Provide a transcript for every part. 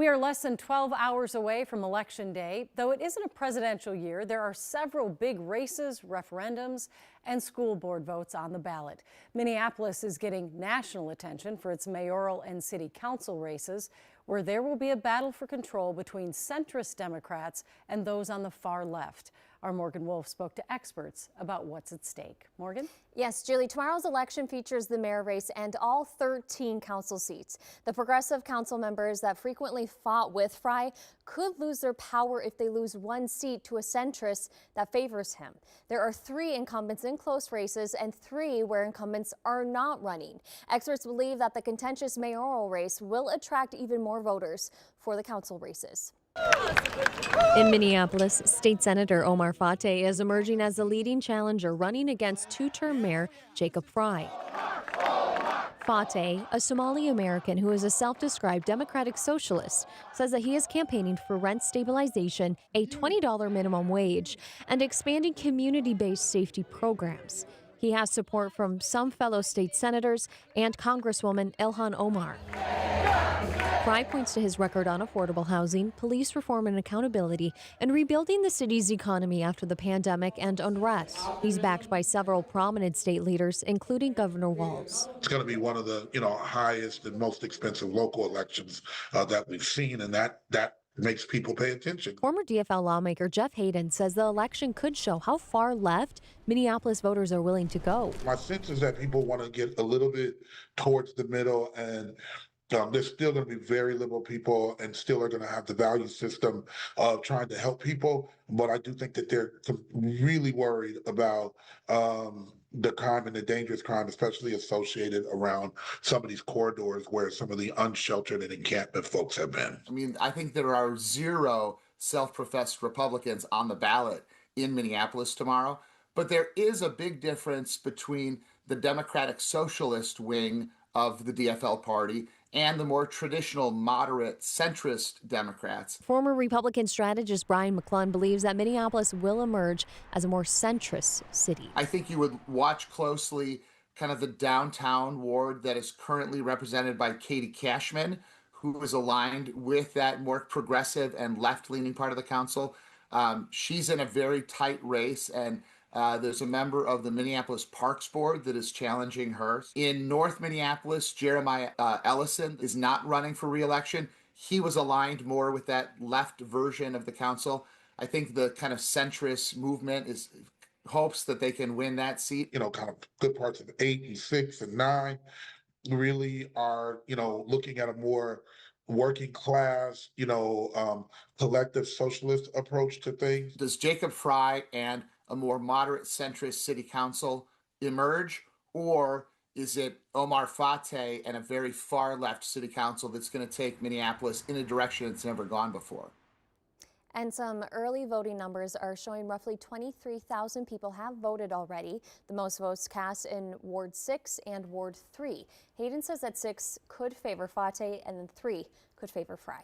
We are less than 12 hours away from Election Day. Though it isn't a presidential year, there are several big races, referendums, and school board votes on the ballot. Minneapolis is getting national attention for its mayoral and city council races, where there will be a battle for control between centrist Democrats and those on the far left. Our Morgan Wolf spoke to experts about what's at stake. Morgan? Yes, Julie, tomorrow's election features the mayor race and all 13 council seats. The progressive council members that frequently fought with Frey could lose their power if they lose one seat to a centrist that favors him. There are 3 incumbents in close races and 3 where incumbents are not running. Experts believe that the contentious mayoral race will attract even more voters for the council races. In Minneapolis, State Senator Omar Fateh is emerging as the leading challenger running against 2-term Mayor Jacob Frey. Fateh, a Somali American who is a self-described democratic socialist, says that he is campaigning for rent stabilization, a $20 minimum wage, and expanding community-based safety programs. He has support from some fellow state senators and Congresswoman Ilhan Omar. Frey points to his record on affordable housing, police reform and accountability, and rebuilding the city's economy after the pandemic and unrest. He's backed by several prominent state leaders, including Governor Walz. It's going to be one of the highest and most expensive local elections that we've seen, and that makes people pay attention. Former DFL lawmaker Jeff Hayden says the election could show how far left Minneapolis voters are willing to go. My sense is that people want to get a little bit towards the middle, and there's still going to be very liberal people and still are going to have the value system of trying to help people. But I do think that they're really worried about the crime and the dangerous crime, especially associated around some of these corridors where some of the unsheltered and encampment folks have been. I mean, I think there are 0 self-professed Republicans on the ballot in Minneapolis tomorrow. But there is a big difference between the Democratic Socialist wing of the DFL party and the more traditional moderate centrist Democrats. Former Republican strategist Brian McClellan believes that Minneapolis will emerge as a more centrist city. I think you would watch closely kind of the downtown ward that is currently represented by Katie Cashman, who is aligned with that more progressive and left-leaning part of the council. She's in a very tight race, and there's a member of the Minneapolis Parks Board that is challenging her. In North Minneapolis, Jeremiah Ellison is not running for re-election. He was aligned more with that left version of the council. I think the kind of centrist movement hopes that they can win that seat. Kind of good parts of 8 and 6 and 9 really are, looking at a more working class, collective socialist approach to things. Does Jacob Frey and a more moderate centrist city council emerge, or is it Omar Fateh and a very far left city council that's going to take Minneapolis in a direction it's never gone before? And some early voting numbers are showing roughly 23,000 people have voted already, the most votes cast in Ward 6 and Ward 3. Hayden says that 6 could favor Fateh and then 3 could favor Frey.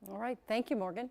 All right. Thank you, Morgan.